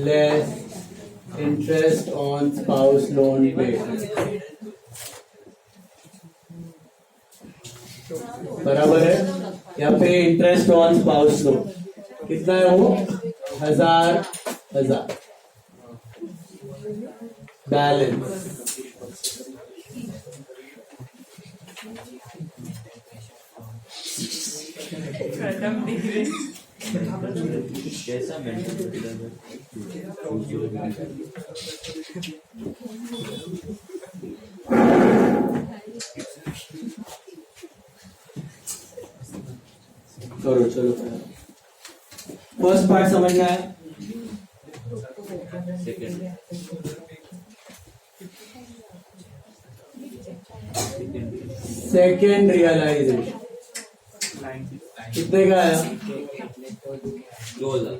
less interest on spouse loan paid. बराबर है। यहाँ पे इंटरेस्ट ऑन स्पाउस लोन कितना है वो 1000 बैलेंस कैसा करो चलो फर्स्ट पार्ट समझना है। सेकेंड रियलाइजेशन कितने का है? 2000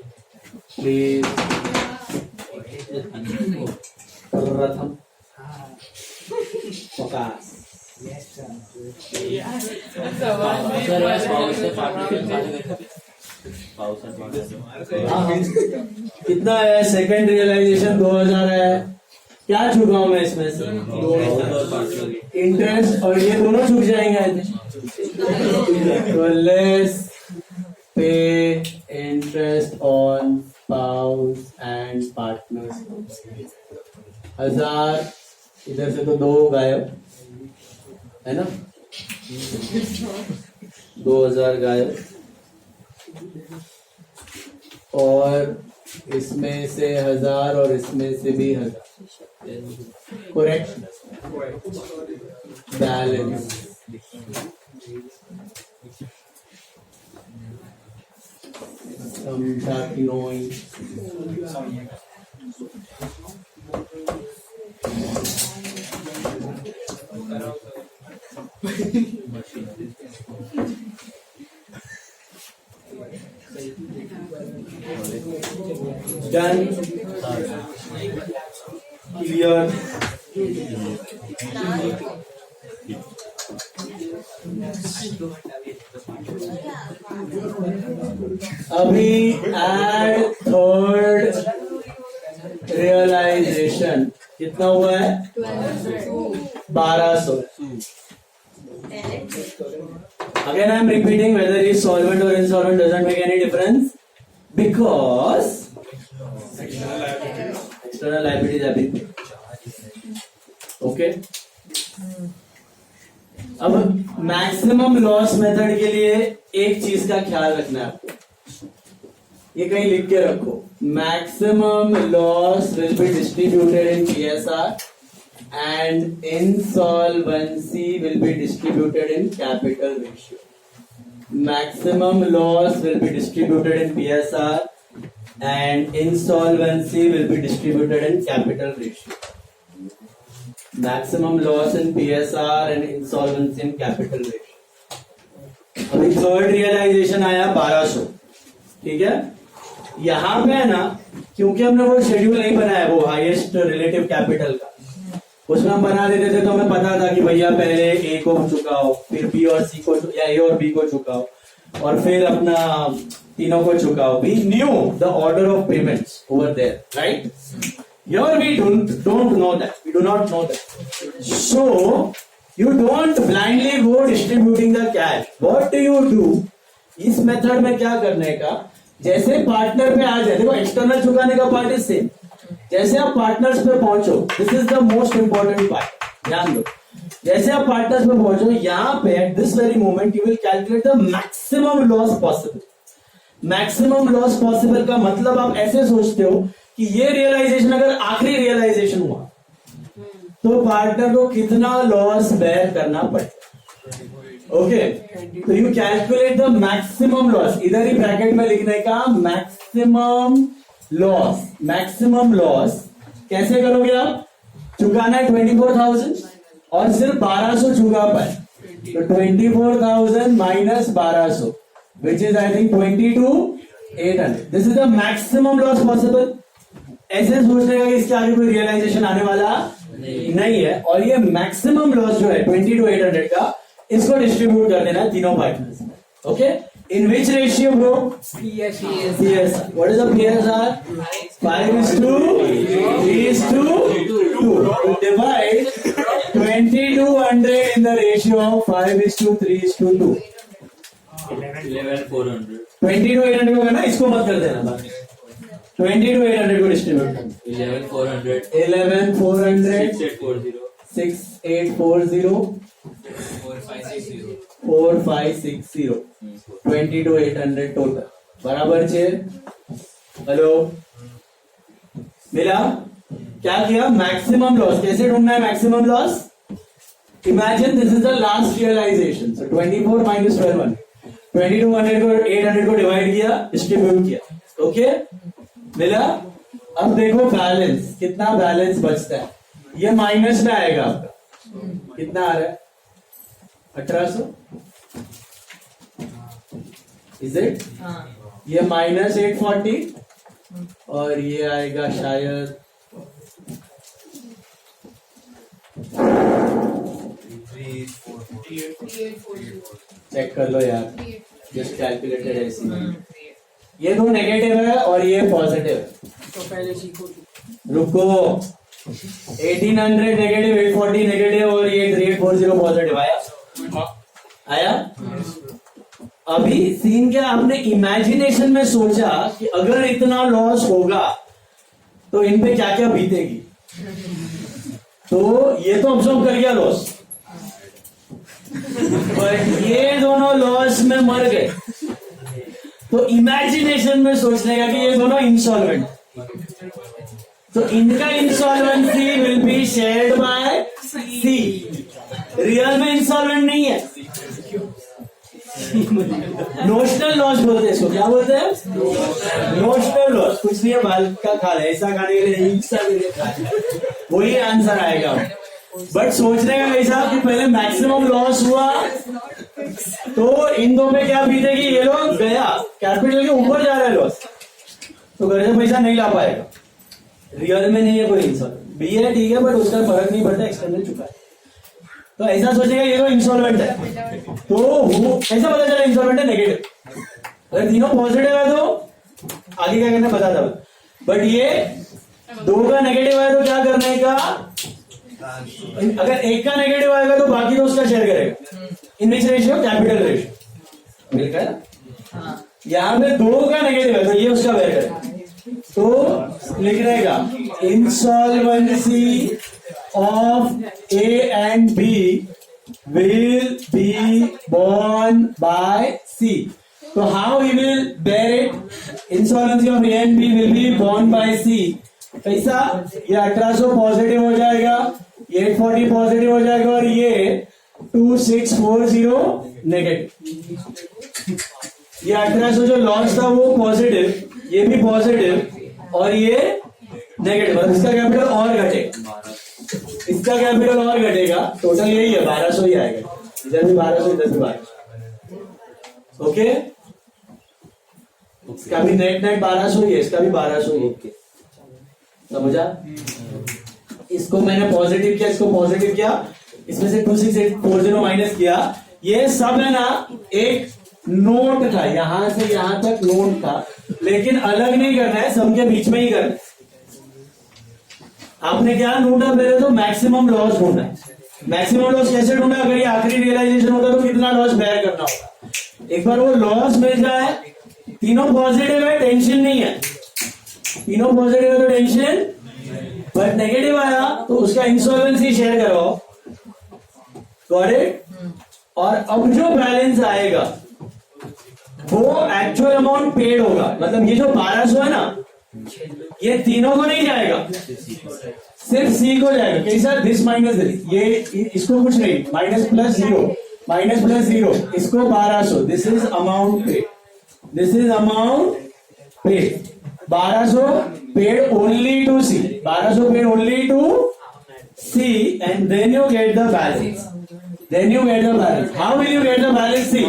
प्लीज प्रथम 50 कितना है? सेकेंड रियलाइजेशन 2000 है। क्या चुकाऊं मैं इसमें से? इंटरेस्ट और ये दोनों चुक जाएंगे। तो लेस पे interest on spouse and partners 1000 इधर से तो 2 गायब है ना, 2000 गायब और इसमें से 1000 और इसमें से भी 1000 करेक्ट बैलेंस समझा कि नहीं? Done. Clear. अभी एड थर्ड रियलाइजेशन कितना हुआ है? 1200. Again, I am repeating whether he is solvent or insolvent doesn't make any difference because external liabilities have been paid. Okay. अब मैक्सिमम लॉस मेथड के लिए एक चीज का ख्याल रखना है आपको, ये कहीं लिख के रखो। Maximum loss will be distributed in PSR and insolvency will be distributed in capital ratio. Maximum loss will be distributed in PSR and insolvency will be distributed in capital ratio. Maximum loss in PSR and insolvency in capital ratio. अभी third realisation आया 1200, ठीक है। यहां पे है ना, क्योंकि हमने वो शेड्यूल नहीं बनाया वो हाईएस्ट रिलेटिव कैपिटल का, उसमें हम बना देते थे तो हमें पता था कि भैया पहले ए को चुकाओ, फिर बी और सी को या ए और बी को चुकाओ और फिर अपना तीनों को चुकाओ। We knew the order of payments over there, right? Here we don't know that. We do not know that. So you don't blindly go distributing the cash. What do you do? इस method में क्या करने का, जैसे partner पे आ जाए, देखो external चुकाने का पार्ट इज सेम। जैसे आप पार्टनर्स पे पहुंचो, this is the most important part, ध्यान दो। जैसे आप पार्टनर्स पे पहुंचो, यहाँ पे at this very moment you will calculate the maximum loss possible. Maximum loss possible का मतलब आप ऐसे सोचते हो कि ये रियलाइजेशन अगर आखिरी रियलाइजेशन हुआ तो पार्टनर को कितना लॉस बेयर करना पड़ेगा। ओके, तो you calculate the maximum loss, इधर ही ब्रैकेट में लिखने का मैक्सिमम लॉस। मैक्सिमम लॉस कैसे करोगे आप? चुकाना है 24,000 और सिर्फ 1200 चुका पाए, तो 24,000 minus 1200 which is I think 22,800। This is the maximum loss possible. ऐसे सोचने का कि इसके आगे कोई रियलाइजेशन आने वाला नहीं है, और ये मैक्सिमम लॉस जो है 22,800 का, इसको डिस्ट्रीब्यूट कर देना है तीनों पार्टनर्स में। Okay, In which ratio, bro? PSR. What is the PSR? 5:3:2. To divide 20-100 in the ratio of 5:3:2. 11,400. 20-800 को करना, इसको मत कर देना बाकी 20-800 को डिस्ट्रीब्यूट करना 11,400. 11,400 6840. 6840 4560. 4560 20-800 टोटल बराबर छे। हेलो मिला? क्या किया? मैक्सिमम लॉस कैसे ढूंढना है? Maximum loss, imagine this is the last realisation. So 24 minus 12 2200 को 800 को डिवाइड किया, डिस्ट्रीब्यूट किया। ओके मिला? अब देखो बैलेंस, कितना बैलेंस बचता है। ये माइनस में आएगा आपका, कितना आ रहा है? 1800 इज इट? ये माइनस 840 और ये आएगा शायद चेक कर लो यार, जस्ट कैलकुलेटेड है इसी में। ये दो नेगेटिव है और ये पॉजिटिव है। तो पहले सीखो। रुको, 1800 नेगेटिव, 840 नेगेटिव और ये 3840 पॉजिटिव आया? अभी सीन क्या, आपने इमेजिनेशन में सोचा कि अगर इतना लॉस होगा तो इन पे क्या क्या बीतेगी। तो ये तो ऑब्जर्व कर गया लॉस, बट ये दोनों लॉस में मर गए। तो इमेजिनेशन में सोचने का कि ये दोनों इंसॉल्वेंट, तो इनका insolvency will be shared by C. Real में इंसॉल्वेंट नहीं है, नोशनल लॉस बोलते हैं इसको। क्या बोलते हैं? Notional loss. कुछ नहीं है, बाल का खा रहे, ऐसा खाने के लिए, हिंसा के लिए खा रहे, वही आंसर आएगा। बट सोचने का कैसा कि पहले मैक्सिमम लॉस हुआ तो इन दो में क्या बीतेगी। ये लोग गया कैपिटल के ऊपर जा रहा है लॉस, तो घर से पैसा नहीं ला पाएगा। रियल में नहीं है कोई इंसॉल्वेंट, बी है ठीक है, बट उसका फर्क नहीं पड़ता, एक्सटर्नल चुका है। तो ऐसा सोचेगा ये तो इंसॉल्वेंट है, तो वो कैसा पता चला इंसॉल्वेंट है? नेगेटिव। अगर तीनों पॉजिटिव है तो आगे क्या करना बताता हूं, बट ये दो का नेगेटिव है तो क्या करने का, अगर एक का नेगेटिव आएगा तो बाकी तो उसका शेयर करेगा। In which ratio? Capital ratio. मिल गया? यहां पे दो का नेगेटिव है तो ये उसका बेयर करेगा, तो लिख रहेगा insolvency of A and B will be borne by C. So how he will bear it? Insolvency of A and B will be borne by C. कैसा? ये 1800 पॉजिटिव हो जाएगा, ये 840 पॉजिटिव हो जाएगा और ये 2640 नेगेटिव। ये 1800 जो लॉस था वो पॉजिटिव, ये भी पॉजिटिव और ये नेगेटिव। इसका कैपिटल और घटेगा, इसका कैपिटल और घटेगा, टोटल यही है 1200 ही आएगा। इधर भी 1200, इधर भी 1200। ओके, इसका भी नेट 1200 ही है, इसका भी 1200 ही है। समझा? इसको मैंने पॉजिटिव किया, इसको पॉजिटिव किया, इसमें से 26840 माइनस किया। ये सब है ना एक नोट था, यहां से यहां तक नोट था, लेकिन अलग नहीं करना है, सबके बीच में ही करना है। आपने क्या ढूंढा? पहले तो मैक्सिमम लॉस ढूंढा। मैक्सिमम लॉस कैसे ढूंढा? अगर ये आखिरी रियलाइजेशन होता तो कितना लॉस बेयर करना होगा। एक बार वो लॉस मिल जाए, तीनों पॉजिटिव है, टेंशन नहीं है, तीनों पॉजिटिव है तो टेंशन, बट नेगेटिव आया तो उसका इंसॉल्वेंसी शेयर करो। Got it? और अब जो बैलेंस आएगा वो एक्चुअल अमाउंट पेड होगा, मतलब ये जो 1200 है ना, ये तीनों को नहीं जाएगा, सिर्फ सी को जाएगा। कैसा? दिस माइनस दिस, ये इसको कुछ नहीं, माइनस प्लस जीरो, इसको 1200, this is amount paid, this is amount paid. 1200 paid only to C, 1200 paid only to C, and then you get the balance, how will you get the balance? C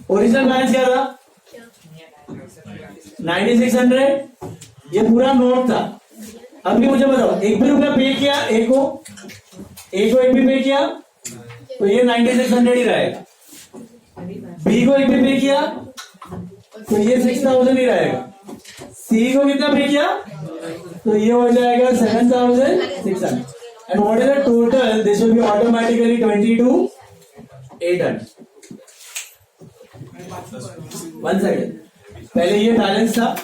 original balance क्या था? 9600, ये पूरा note था। अभी मुझे बताओ, एक भी रुपया पे किया एक को एक भी पे किया तो ये 9600 ही रहेगा। बी को एक पे किया तो ये 6000 ही रहेगा, सी को कितना पे किया तो ये हो जाएगा 7600 and what is the total, this will be automatically 22,800। 1 second, पहले ये बैलेंस था,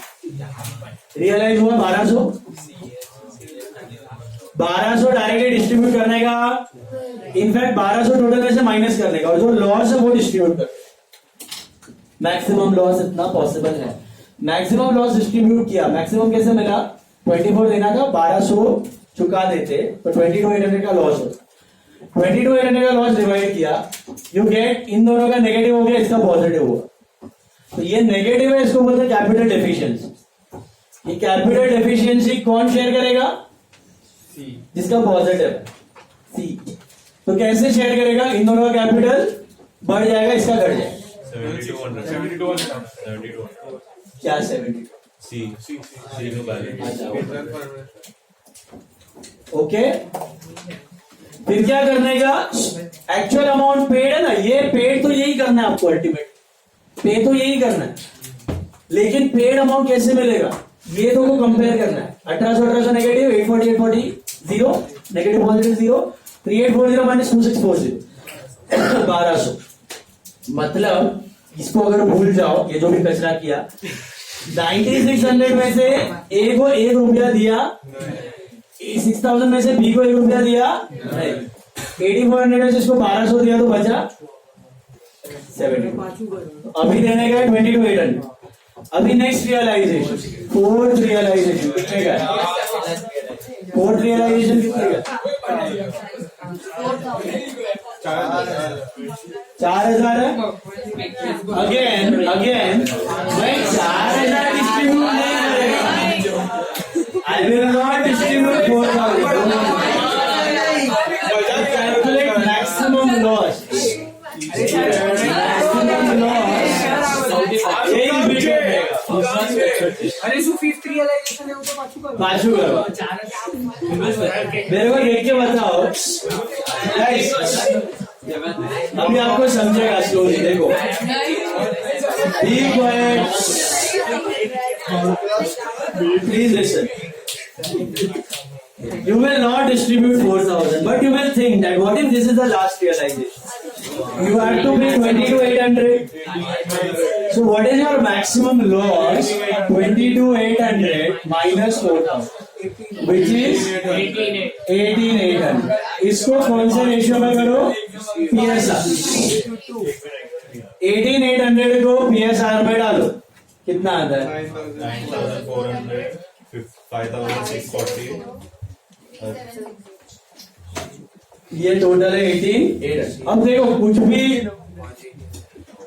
रियलाइज हुआ 1200 डायरेक्टली डिस्ट्रीब्यूट करने का, इनफैक्ट 1200 टोटल में से माइनस करने का, और जो लॉस है वो डिस्ट्रीब्यूट कर, मैक्सिमम लॉस इतना पॉसिबल है। मैक्सिमम लॉस डिस्ट्रीब्यूट किया, मैक्सिमम कैसे मिला, 24 देना था, 1200 चुका देते तो 22,800 का लॉस होता, 22,800 का लॉस डिवाइड किया, यू गेट इन दोनों का नेगेटिव हो गया, इसका पॉजिटिव हुआ, तो ये नेगेटिव है, इसको बोलते हैं कैपिटल डेफिशिएंसी। ये कैपिटल डेफिशिएंसी कौन शेयर करेगा, जिसका पॉजिटिव है, सी। तो कैसे शेयर करेगा, इन दोनों का कैपिटल बढ़ जाएगा, इसका घट जाएगा, 72 क्या 72, सी का बैलेंस। ओके, फिर क्या करने का, एक्चुअल अमाउंट पेड है ना, ये पेड तो यही करना है आपको, अल्टीमेट पे तो यही करना है, लेकिन पेड अमाउंट कैसे मिलेगा, ये तो को कंपेयर करना है। 1800 नेगेटिव, 840 0 नेगेटिव पॉजिटिव 0, 3840 माइनस 2640 1200, मतलब इसको अगर भूल जाओ, ये जो भी कचरा किया, 9600 में से ए को 1 रुपया दिया, 6000 में से बी को 1 रुपया दिया नहीं, 8400 में से इसको 1200 दिया तो बचा 70, अभी देने का 22,800। अभी नेक्स्ट रियलाइजेशन, फोर्थ रियलाइजेशन कितने का, फोर्थ रियलाइजेशन कितने का, 4000 है। अगेन भाई 4000 डिस्ट्रीब्यूट नहीं करेगा, I will not distribute 4000, calculate maximum loss, अरे सो फिफ्थ रियलाइजेशन है वो तो पाछू करो, मेरे को देख के बताओ, अभी आपको समझेगा स्टोरी, देखो please listen, you will not distribute 4,000, but you will think that what if this is the last realization, you have to pay 22,800, so what is your maximum loss, 22,800 minus 4,000 which is 18,800, इसको कौन से ratio में करो, PSR, 18,800 को PSR में डालो, कितना आता है, 9,400, 5,640, ये टोटल है 18,800। अब देखो कुछ भी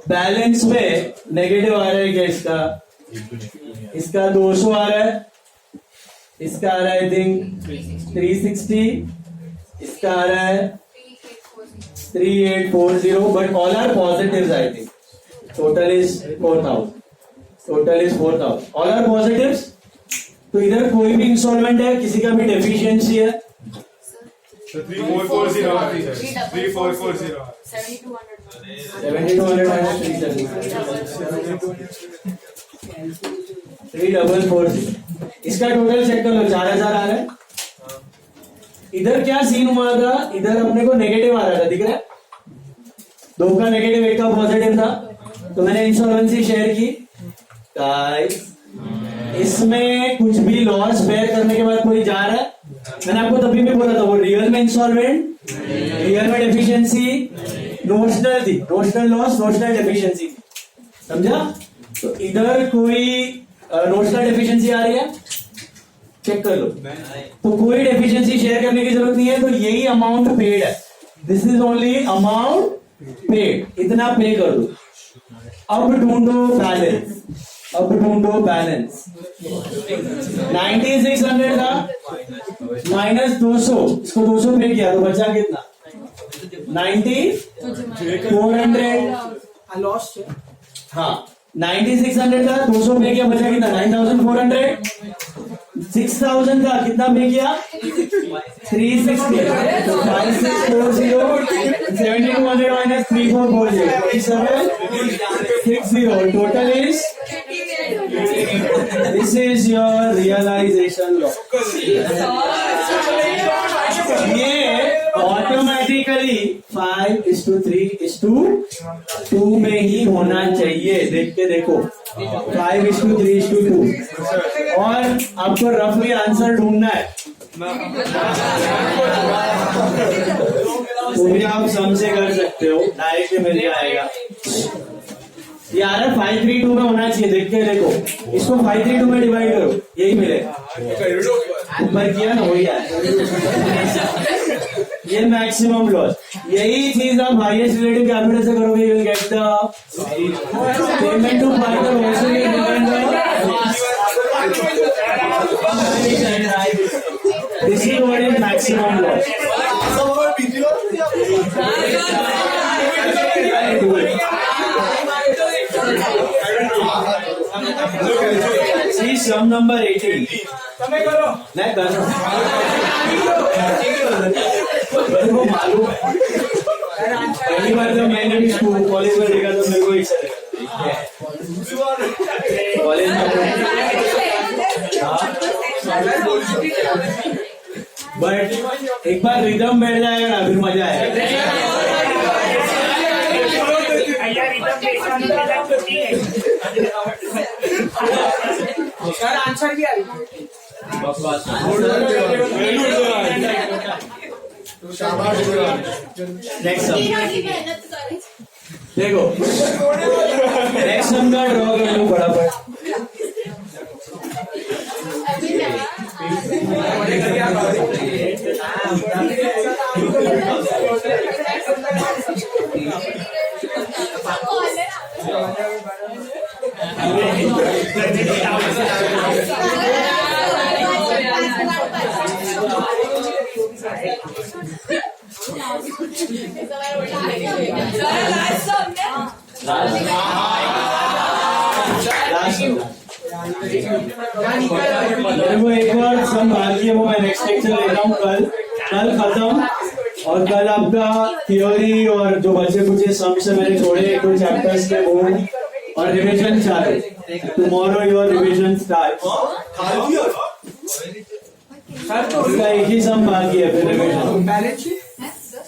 बैलेंस में नेगेटिव आ रहा है क्या, इसका 200 आ रहा है, इसका आ रहा है आई थिंक 360, इसका आ रहा है 3840, but all are positives I think, total is 4,000, all are positives. तो इधर कोई भी इंस्टॉलमेंट है, किसी का भी डेफिशिएंसी है, 3,440 3,440 7200 minus 3,440, इसका टोटल चेक कर लो, 4,000 आ रहा है। इधर क्या सीन हुआ था, इधर अपने को नेगेटिव आ रहा था, दिख रहा है, 2 का नेगेटिव 1 का पॉजिटिव था, तो मैंने इंश्योरेंसी शेयर की, इसमें कुछ भी लॉस बेयर करने के बाद कोई जा रहा है, मैंने आपको तभी भी बोला था, वो रियल में इंसॉल्वेंट, रियल में डेफिशिएंसी नोशनल थी, नोशनल लॉस नोशनल डेफिशिएंसी, समझा। तो इधर कोई नोशनल डेफिशिएंसी आ रही है, चेक कर लो, तो कोई डेफिशिएंसी शेयर करने की जरूरत नहीं है, तो यही अमाउंट पेड है, this is only amount paid, इतना पे कर दो। अब ढूंढो बैलेंस, 9600 था माइनस 200, इसको 200 पे किया तो बचा कितना, 9400, लॉस्ट है, हाँ 9600 था, 200 पे किया बचा कितना, 9400, 6000 का कितना पे किया 360 तो 5640 7200 minus 3440 60 total is this is your realization law. ये ऑटोमेटिकली 5:3:2 में ही होना चाहिए. देख के देखो 5:3:2 और आपको रफली आंसर ढूंढना है. वो भी आप सम से कर सकते हो, डायरेक्ट मिल जाएगा. ये आ रहा 5:3:2 में होना चाहिए. देख के देखो इसको 5:3:2 में डिवाइड करो, यही मिलेगा. ऊपर किया ना वही आया. ये मैक्सिमम लॉस. यही चीज आप हाईएस्ट रिलेटिव कैपिटल से करोगे. You will get the payment to fighter also will depend on this is what is maximum loss. See sum number 18. मैं कर रहा हूँ. मालूम है. पहली बार जब मैंने भी स्कूल कॉलेज में देखा तो मेरे को इच्छा कॉलेज में बट एक बार रिदम बैठ जाएगा ना फिर मजा आएगा. सर आंसर भी आ रही नेक्स्ट देखो नेक्स्ट सम का ड्रॉ कर लो फटाफट. मेरे को एक बार संभाल के वो मैं नेक्स्ट लेक्चर ले रहा हूँ. कल खत्म. और कल आपका थियोरी और जो बचे कुछ सम से मैंने छोड़े एक दो चैप्टर्स के वो और रिविजन चालू. Tomorrow your revision start. उसका एक ही सम बाकी है फिर रिविजन. Balance sheet.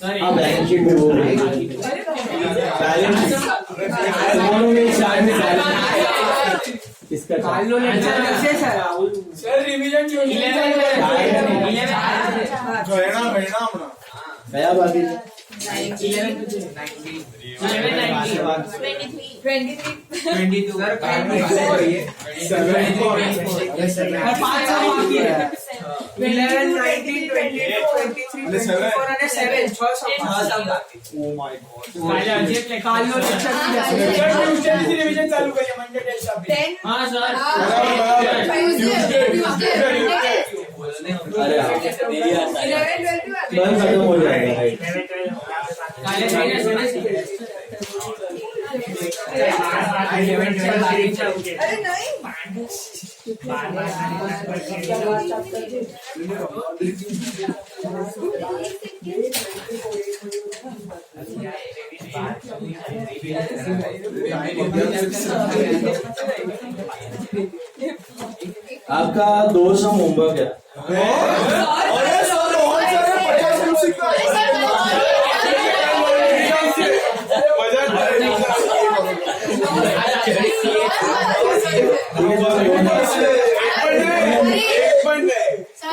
हाँ बैलेंस शीट में वो बैलेंस टुमारो के स्टार्ट में बैलेंस इसका सर रिवीजन जो गया बाकी 11 चालू करिए मंडे टेस्ट. हाँ सर. कल खत्म हो जाएगा. अरे नहीं आपका 2 सम होमवर्क है.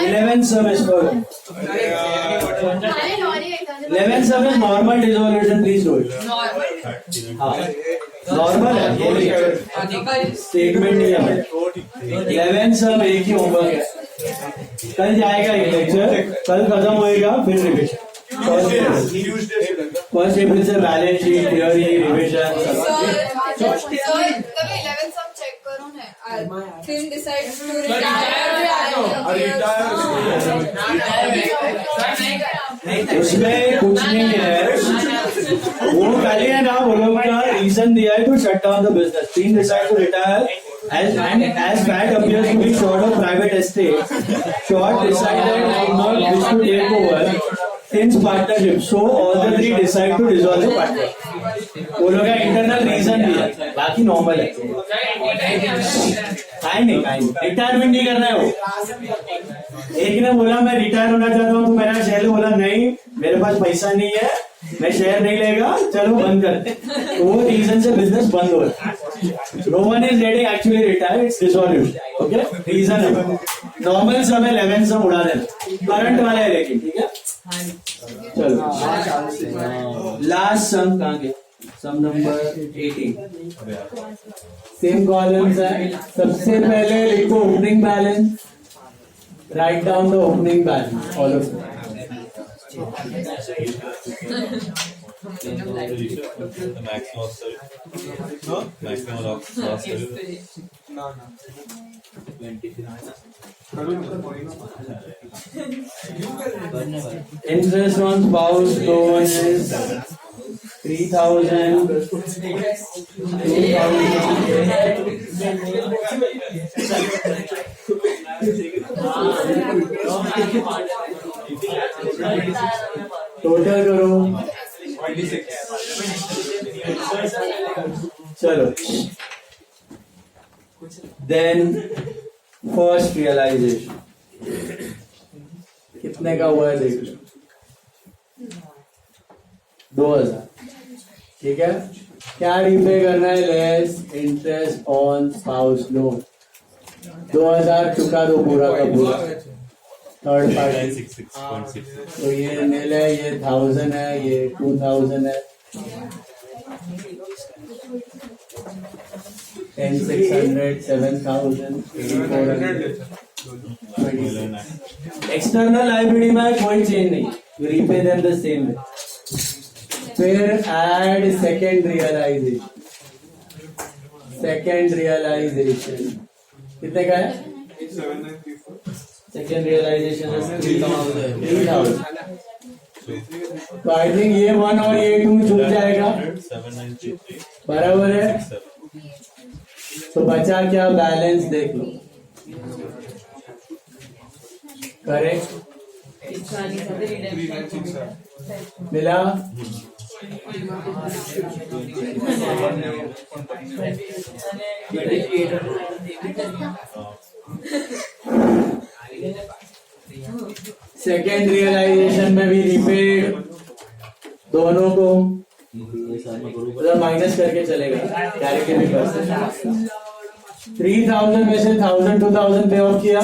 Eleven some is 11 some is normal dissolution. Please do it. हाँ नॉर्मल है, स्टेटमेंट नहीं है. 11 सम एक ही होमवर्क है. कल जाएगा ये लेक्चर. कल खत्म होएगा फिर रिविजन. फर्स्ट अप्रैल से बैलेंस शीट थियोरी रिविजन. फिर डिसाइड उसमें कुछ नहीं है. वो पहले है ना वो लोग का रीजन दिया है to shut down the business. 3 decide to retire as Pat appears to be short of private estate, Short decided not wish to take over since partnership. So all the three decide to dissolve the partnership. वो लोग का internal reason भी है, बाकी normal है. काहे नहीं retirement नहीं करना है वो. एक ने बोला मैं रिटायर होना चाहता हूँ, तो मेरा शेयर बोला नहीं मेरे पास पैसा नहीं है, मैं शेयर नहीं लेगा, चलो बंद करते. तो वो रीजन से बिजनेस बंद हो रहा है. No one is ready actually retire, it's dissolution. Okay, reason है. नॉर्मल समय 11 सम उड़ा देना, करंट वाला है लेकिन. ठीक है, चलो लास्ट सम कहाँ गया? सम नंबर 18. सेम कॉलम्स है. सबसे पहले लिखो opening balance. Write down the opening balance all of The max loss value. No? Maximum loss value. Interest on spouse loan is 3,000, 2,000. Total करो. चलो देन फर्स्ट रियलाइजेशन कितने का हुआ है देख लो. 2,000. ठीक है, क्या रीपे करना है? Less interest on spouse loan. 2,000 चुका दो पूरा का पूरा. Third party 966.6. तो ये नील है, ये 1,000 है, ये 2,000 है. 10,600, 7,000, 8,400. एक्सटर्नल लाइबिलिटी में कोई चेंज नहीं, you repay them the same way. फिर add second realization. Second realization कितने का है? Second realization 3,000. तो आई थिंक ये 1 और ये 2 छूट जाएगा. 793. बराबर है. तो बचा क्या? बैलेंस देख लो. करेक्ट मिला. सेकेंड रियलाइजेशन में भी रिपेड दोनों को माइनस करके चलेगा, डायरेक्टली भी कर सकते. 3,000 में से 1,000 2,000 पे ऑफ किया.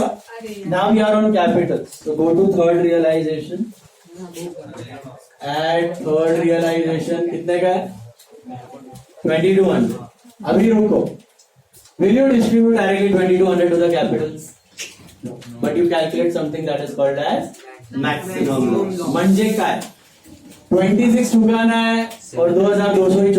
Now we are on capital, so go to third realization. At third realization कितने का है? 2,200. अभी रुको. Will you distribute directly 2,200 to the capitals? But you calculate something that is called as maximum loss. म्हणजे काय? 26 चुकाना है और 2,200 ही